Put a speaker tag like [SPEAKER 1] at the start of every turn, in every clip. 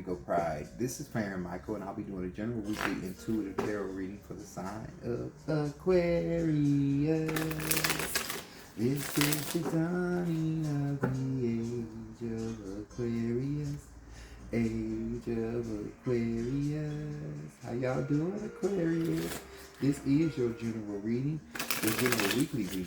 [SPEAKER 1] Indigo Pride. This is Parent Michael, and I'll be doing a general weekly intuitive tarot reading for the sign of Aquarius. This is the dawning of the age of Aquarius. Age of Aquarius. How y'all doing, Aquarius? This is your general reading, your general weekly reading,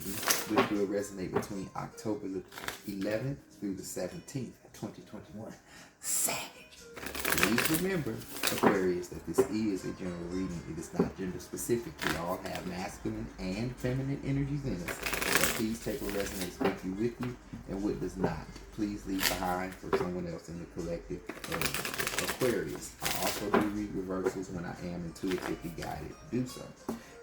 [SPEAKER 1] which will resonate between October the 11th through the 17th, 2021. Savage. Please remember, Aquarius, that this is a general reading. It is not gender specific. We all have masculine and feminine energies in us. So please take what resonates with you, and what does not. Please leave behind for someone else in the collective of Aquarius. I also do read reversals when I am intuitively guided to do so.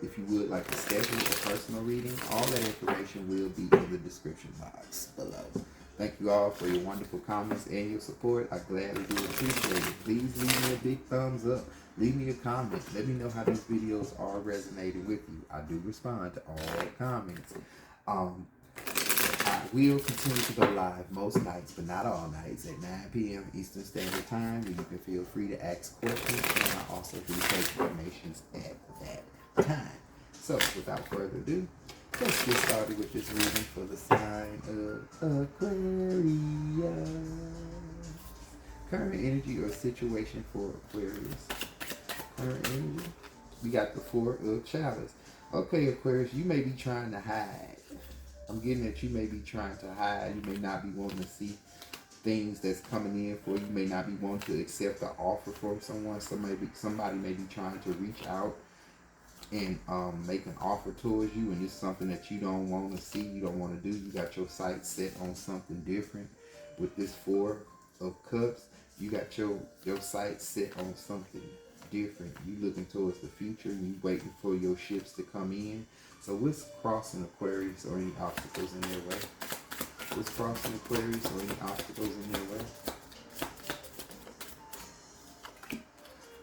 [SPEAKER 1] If you would like to schedule a personal reading, all that information will be in the description box below. Thank you all for your wonderful comments and your support. I gladly do appreciate it. Please leave me a big thumbs up. Leave me a comment. Let me know how these videos are resonating with you. I do respond to all comments. I will continue to go live most nights, but not all nights, at 9 p.m. Eastern Standard Time, where you can feel free to ask questions, and I also do take donations at that time. So, without further ado, let's get started with this reading for the sign of Aquarius. Current energy or situation for Aquarius. Current energy. We got the Four of Chalice. Okay, Aquarius, you may be trying to hide. I'm getting that you may be trying to hide. You may not be wanting to see things that's coming in for you. You may not be wanting to accept an offer from someone. Somebody may be trying to reach out and make an offer towards you, and it's something that you don't want to see, you don't want to do. You got your sights set on something different. With this Four of Cups, you got your sights set on something different. You looking towards the future, you waiting for your ships to come in. So what's crossing Aquarius, or any obstacles in their way? What's crossing Aquarius, or any obstacles in their way?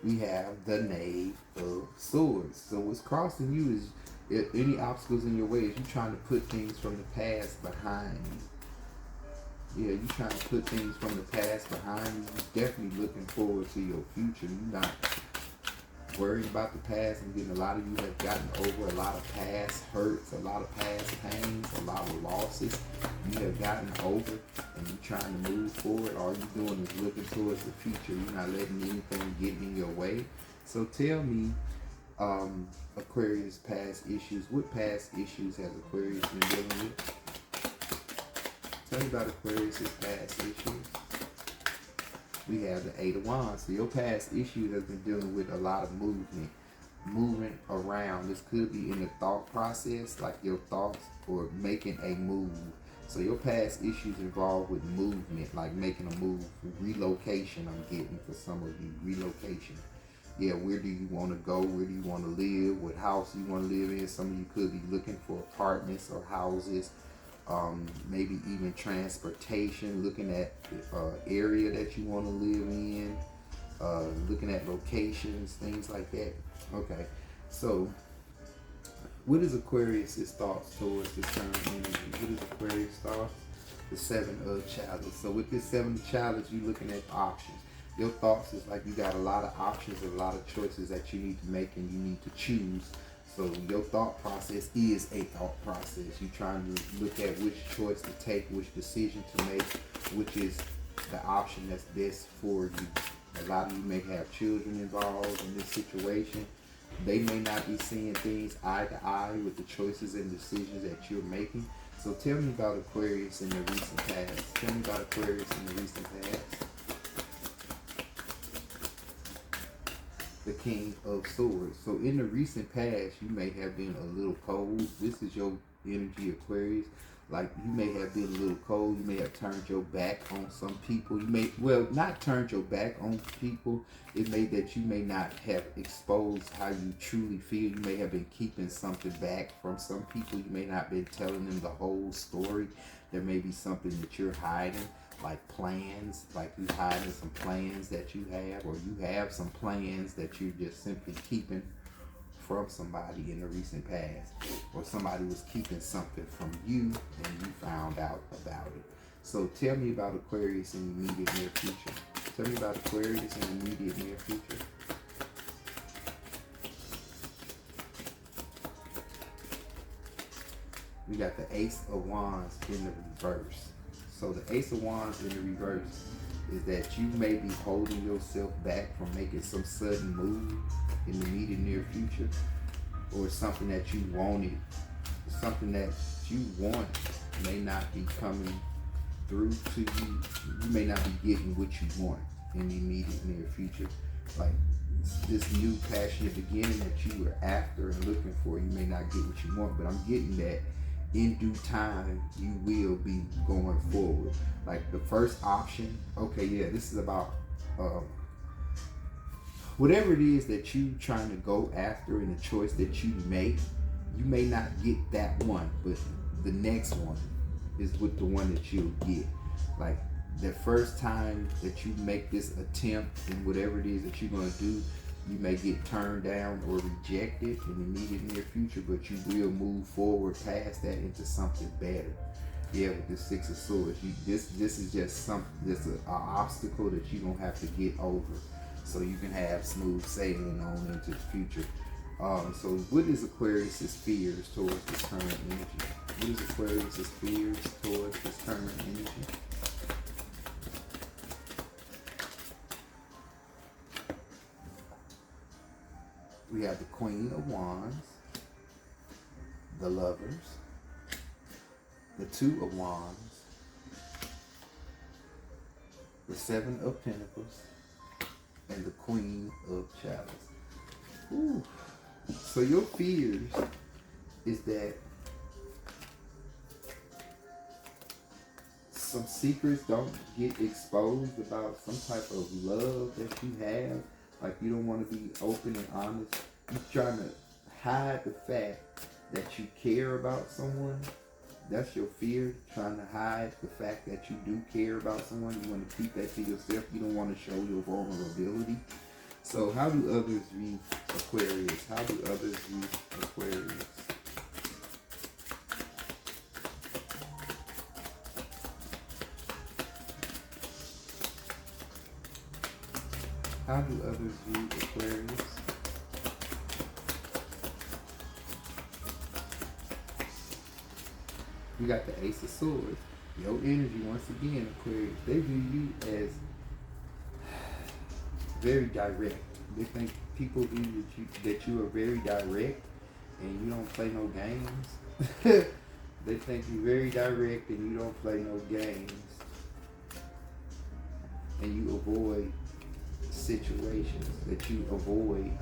[SPEAKER 1] We have the Knave of Swords. So what's crossing you is, if any obstacles in your way, is you trying to put things from the past behind you. Yeah, you trying to put things from the past behind you. You're definitely looking forward to your future. You're not worried about the past, and getting, a lot of you have gotten over a lot of past hurts, a lot of past pains, a lot of losses. You have gotten over, and you're trying to move forward. All you're doing is looking towards the future. You're not letting anything get in your way. So tell me, Aquarius, past issues. What past issues has Aquarius been dealing with? Tell me about Aquarius' past issues. We have the Eight of Wands. So your past issue has been dealing with a lot of moving around. This could be in the thought process, like your thoughts, or making a move. So your past issues involved with movement, like making a move, relocation. I'm getting for some of you, relocation. Yeah, where do you want to go? Where do you want to live? What house you want to live in? Some of you could be looking for apartments or houses. Maybe even transportation, looking at the area that you want to live in, looking at locations, things like that. Okay, so what is Aquarius' thoughts towards this current energy? What is Aquarius' thoughts? The Seven of Chalice. So with this Seven of Chalice, you're looking at options. Your thoughts is like you got a lot of options and a lot of choices that you need to make, and you need to choose. So your thought process is a thought process. You're trying to look at which choice to take, which decision to make, which is the option that's best for you. A lot of you may have children involved in this situation. They may not be seeing things eye to eye with the choices and decisions that you're making. So tell me about Aquarius in the recent past. Tell me about Aquarius in the recent past. The King of Swords. So in the recent past, you may have been a little cold. This is your energy, Aquarius. Like, you may have been a little cold. You may have turned your back on some people. You may, well, not turned your back on people. It may that you may not have exposed how you truly feel. You may have been keeping something back from some people. You may not have been telling them the whole story. There may be something that you're hiding, like plans, like you're hiding some plans that you have, or you have some plans that you're just simply keeping from somebody in the recent past, or somebody was keeping something from you and you found out about it. So tell me about Aquarius in the immediate near future. Tell me about Aquarius in the immediate near future. We got the Ace of Wands in the reverse. So the Ace of Wands in the reverse is that you may be holding yourself back from making some sudden move in the immediate near future, or something that you wanted, something that you want may not be coming through to you. You may not be getting what you want in the immediate near future. Like this new passionate beginning that you were after and looking for, you may not get what you want, but I'm getting that in due time you will be going forward. Like the first option, okay, yeah, this is about whatever it is that you trying to go after and the choice that you make, you may not get that one, but the next one is with the one that you'll get. Like the first time that you make this attempt in whatever it is that you're going to do, you may get turned down or rejected in the immediate near future, but you will move forward past that into something better. Yeah, with the Six of Swords, this is just something, this is an obstacle that you're going to have to get over so you can have smooth sailing on into the future. So what is Aquarius's fears towards this current energy? What is Aquarius's fears towards this current energy? We have the Queen of Wands, the Lovers, the Two of Wands, the Seven of Pentacles, and the Queen of Chalice. Ooh. So your fears is that some secrets don't get exposed about some type of love that you have. Like you don't want to be open and honest. You're trying to hide the fact that you care about someone. That's your fear, trying to hide the fact that you do care about someone. You want to keep that to yourself. You don't want to show your vulnerability. So how do others view Aquarius? How do others view Aquarius? How do others view Aquarius? You got the Ace of Swords. Your energy, once again, Aquarius, they view you as very direct. They think people view that you are very direct and you don't play no games. They think you're very direct and you don't play no games. And you avoid situations, that you avoid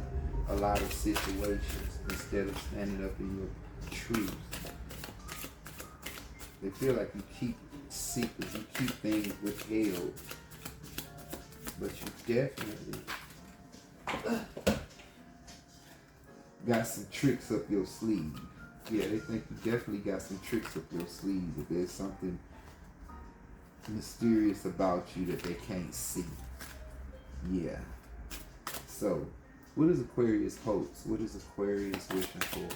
[SPEAKER 1] a lot of situations instead of standing up in your truth. They feel like you keep secrets, you keep things withheld, but you definitely got some tricks up your sleeve. Yeah, they think you definitely got some tricks up your sleeve, that there's something mysterious about you that they can't see. Yeah. So, what is Aquarius hopes? What is Aquarius wishing for?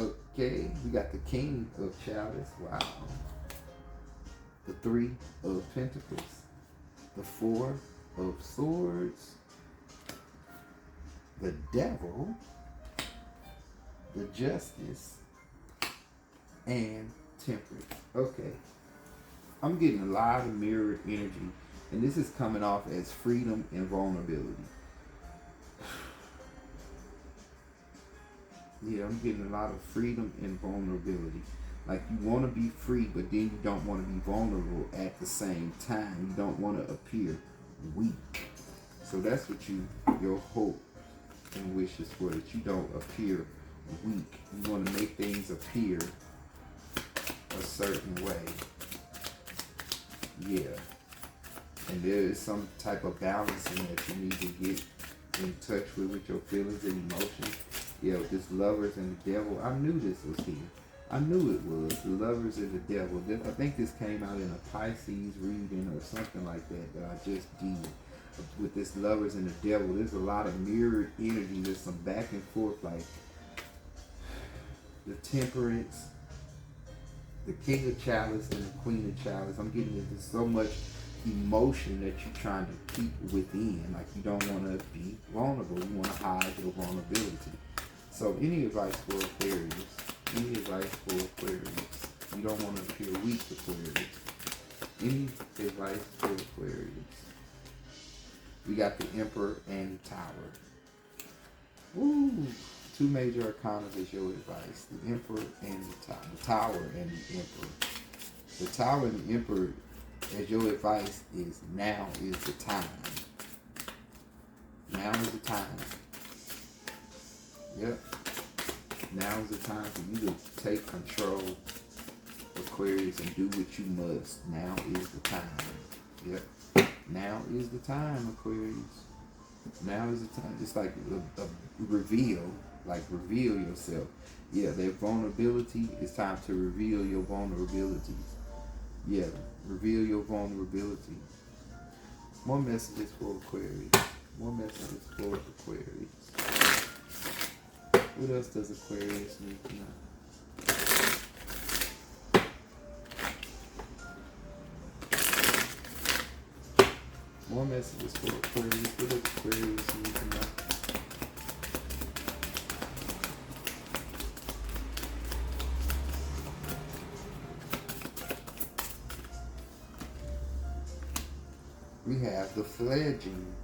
[SPEAKER 1] Okay, we got the King of Chalice. Wow. The Three of Pentacles. The Four of Swords. The Devil. The Justice. And Temperance. Okay. I'm getting a lot of mirrored energy. And this is coming off as freedom and vulnerability. Yeah, I'm getting a lot of freedom and vulnerability. Like you want to be free, but then you don't want to be vulnerable at the same time. You don't want to appear weak. So that's what your hope and wish is for, that you don't appear weak. You want to make things appear a certain way. Yeah. And there is some type of balancing that you need to get in touch with your feelings and emotions. Yeah, with this Lovers and the Devil, I knew this was here. I knew it was. The Lovers and the Devil. I think this came out in a Pisces reading or something like that I just did. With this Lovers and the Devil, there's a lot of mirrored energy. There's some back and forth, like the Temperance, the King of Chalice, and the Queen of Chalice. I'm getting into so much emotion that you're trying to keep within. Like you don't want to be vulnerable. You want to hide your vulnerability. So any advice for Aquarius? Any advice for Aquarius? You don't want to appear weak, Aquarius. Any advice for Aquarius? We got the Emperor and the Tower. Ooh, two major arcana is your advice. The Emperor and the Tower. The Tower and the Emperor. The Tower and the Emperor, as your advice, is now is the time. Now is the time. Yep. Now is the time for you to take control, Aquarius, and do what you must. Now is the time. Yep. Now is the time, Aquarius. Now is the time. It's like a reveal. Like reveal yourself. Yeah, that vulnerability, it's time to reveal your vulnerabilities. Yeah, reveal your vulnerability. More messages for Aquarius. More messages for Aquarius. What else does Aquarius need to know? More messages for Aquarius. What does Aquarius need to know? We have the fledgling.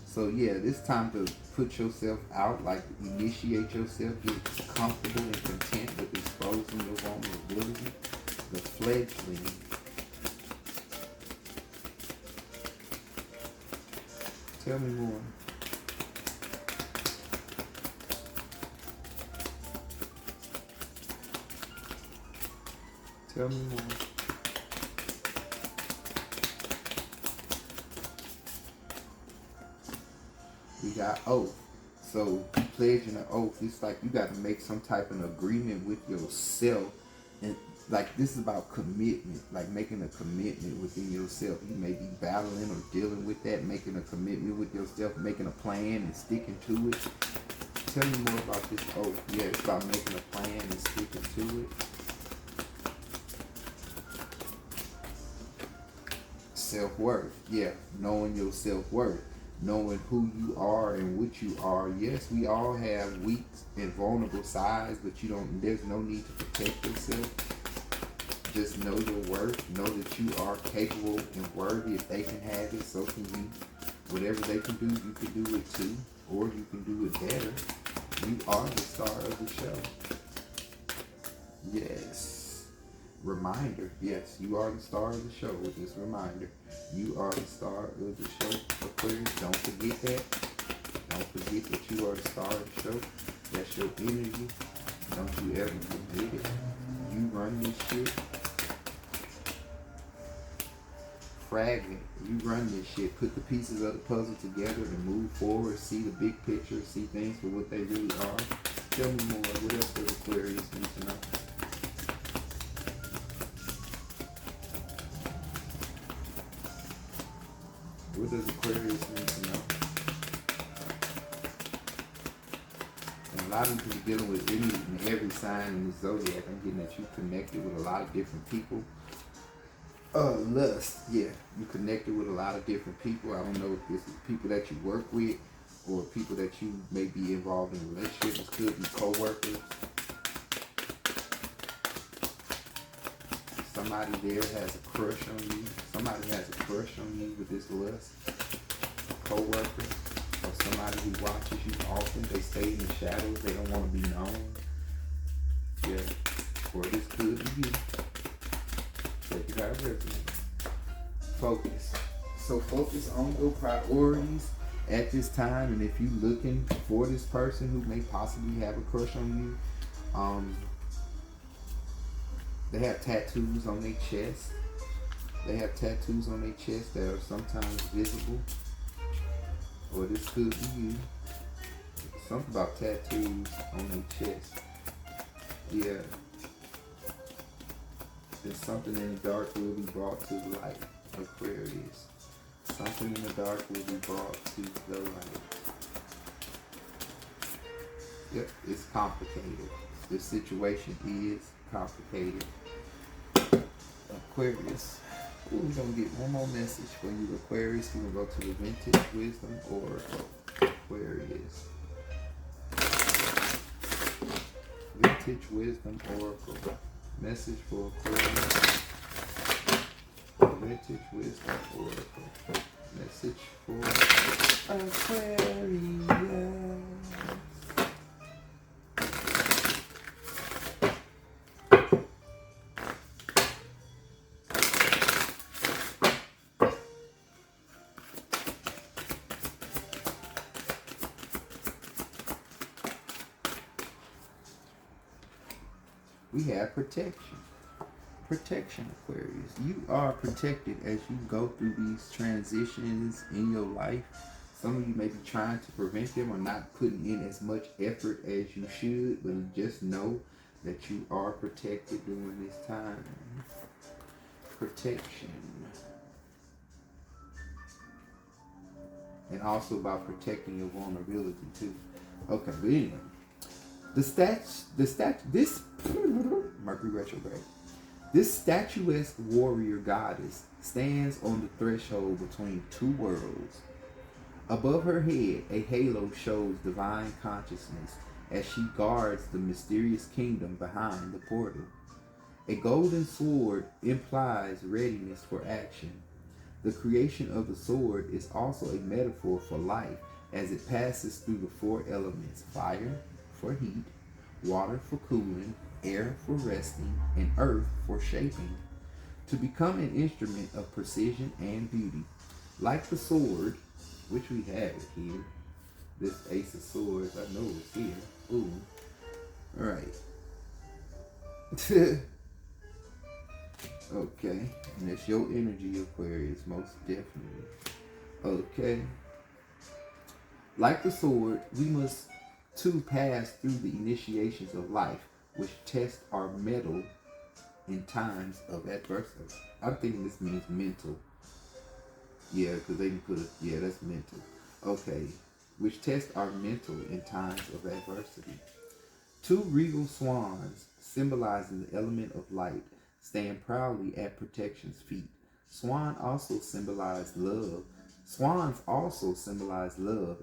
[SPEAKER 1] So yeah, it's time to put yourself out, like initiate yourself, get comfortable and content with exposing your vulnerability. The fledgling. Tell me more. Tell me more. We got oath. So pledging an oath, it's like you got to make some type of agreement with yourself, and like this is about commitment, like making a commitment within yourself. You may be battling or dealing with that, making a commitment with yourself, making a plan and sticking to it. Tell me more about this oath. Yeah, it's about making a plan and sticking to it. Self-worth. Yeah, knowing your self-worth. Knowing who you are and what you are. Yes, we all have weak and vulnerable sides, but there's no need to protect yourself. Just know your worth. Know that you are capable and worthy. If they can have it, so can you. Whatever they can do, you can do it too. Or you can do it better. You are the star of the show. Yes. Reminder. Yes, you are the star of the show with this reminder. You are the star of the show, Aquarius. Don't forget that. Don't forget that you are the star of the show. That's your energy. Don't you ever forget it. You run this shit. Fragment. You run this shit. Put the pieces of the puzzle together and move forward. See the big picture. See things for what they really are. Tell me more. What else does Aquarius need to know? What does Aquarius need to know? And a lot of people dealing with any and every sign in the zodiac. I'm getting that you connected with a lot of different people. Lust. Yeah, you connected with a lot of different people. I don't know if this is people that you work with or people that you may be involved in relationships. This could be co-workers. Somebody there has a crush on you. Somebody has a crush on you with this lust. A co-worker or somebody who watches you often. They stay in the shadows. They don't want to be known. Yeah. Or this could be you. Check it out, resume. Focus. So focus on your priorities at this time. And if you're looking for this person who may possibly have a crush on you, they have tattoos on their chest. They have tattoos on their chest that are sometimes visible. Or this could be you. Something about tattoos on their chest. Yeah. There's something in the dark will be brought to the light. Aquarius. Something in the dark will be brought to the light. Yep, it's complicated. This situation is complicated. Aquarius. Ooh, we're gonna get one more message for you, Aquarius. We're gonna go to the Vintage Wisdom Oracle. Aquarius. Vintage Wisdom Oracle. Message for Aquarius. Vintage Wisdom Oracle. Message for Aquarius. We have protection. Protection, Aquarius. You are protected as you go through these transitions in your life. Some of you may be trying to prevent them or not putting in as much effort as you should, but just know that you are protected during this time. Protection. And also about protecting your vulnerability too. Okay, but anyway. This Mercury retrograde. This statuesque warrior goddess stands on the threshold between two worlds. Above her head, a halo shows divine consciousness as she guards the mysterious kingdom behind the portal. A golden sword implies readiness for action. The creation of the sword is also a metaphor for life as it passes through the four elements: fire for heat, water for cooling, air for resting, and earth for shaping, to become an instrument of precision and beauty. Like the sword, which we have it here, this Ace of Swords, I know it's here. Ooh. Alright. Okay. And it's your energy, Aquarius, most definitely. Okay. Like the sword, we must too pass through the initiations of life, which test our mettle in times of adversity. I'm thinking this means mental. Yeah, because they can put it, yeah, that's mental. Okay, which test our mental in times of adversity. Two regal swans, symbolizing the element of light, stand proudly at protection's feet. Swans also symbolize love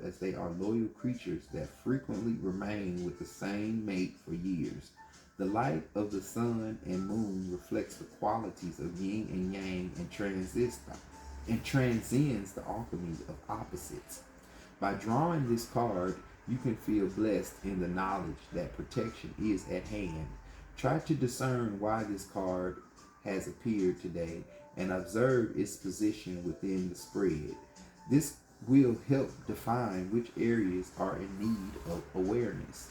[SPEAKER 1] as they are loyal creatures that frequently remain with the same mate for years. The light of the sun and moon reflects the qualities of yin and yang and transcends the alchemy of opposites. By drawing this card, you can feel blessed in the knowledge that protection is at hand. Try to discern why this card has appeared today and observe its position within the spread. This will help define which areas are in need of awareness.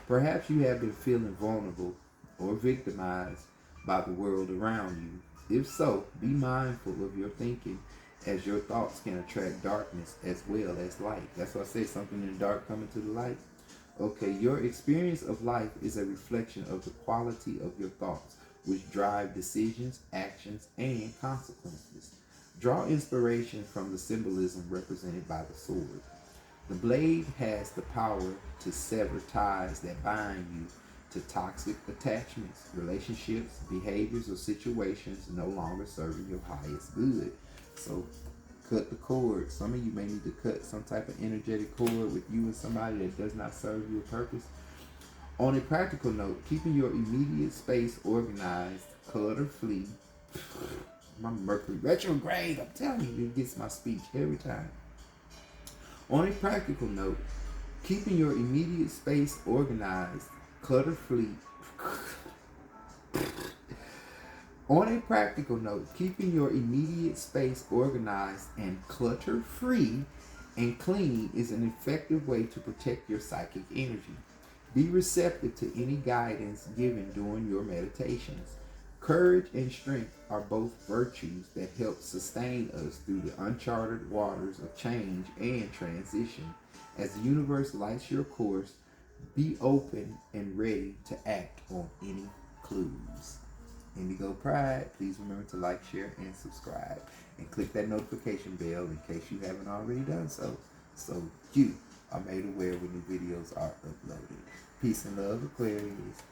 [SPEAKER 1] Perhaps you have been feeling vulnerable or victimized by the world around you. If so, be mindful of your thinking, as your thoughts can attract darkness as well as light. That's why I say something in the dark coming to the light. Okay, your experience of life is a reflection of the quality of your thoughts, which drive decisions, actions, and consequences. Draw inspiration from the symbolism represented by the sword. The blade has the power to sever ties that bind you to toxic attachments, relationships, behaviors, or situations no longer serving your highest good. So cut the cord. Some of you may need to cut some type of energetic cord with you and somebody that does not serve your purpose. On a practical note, keeping your immediate space organized, clutter-free. My Mercury retrograde, I'm telling you, it gets my speech every time. On a practical note, keeping your immediate space organized, clutter-free. On a practical note, keeping your immediate space organized and clutter-free and clean is an effective way to protect your psychic energy. Be receptive to any guidance given during your meditations. Courage and strength are both virtues that help sustain us through the uncharted waters of change and transition. As the universe lights your course, be open and ready to act on any clues. Indigo Pride, please remember to like, share, and subscribe. And click that notification bell in case you haven't already done so. So you are made aware when new videos are uploaded. Peace and love, Aquarius.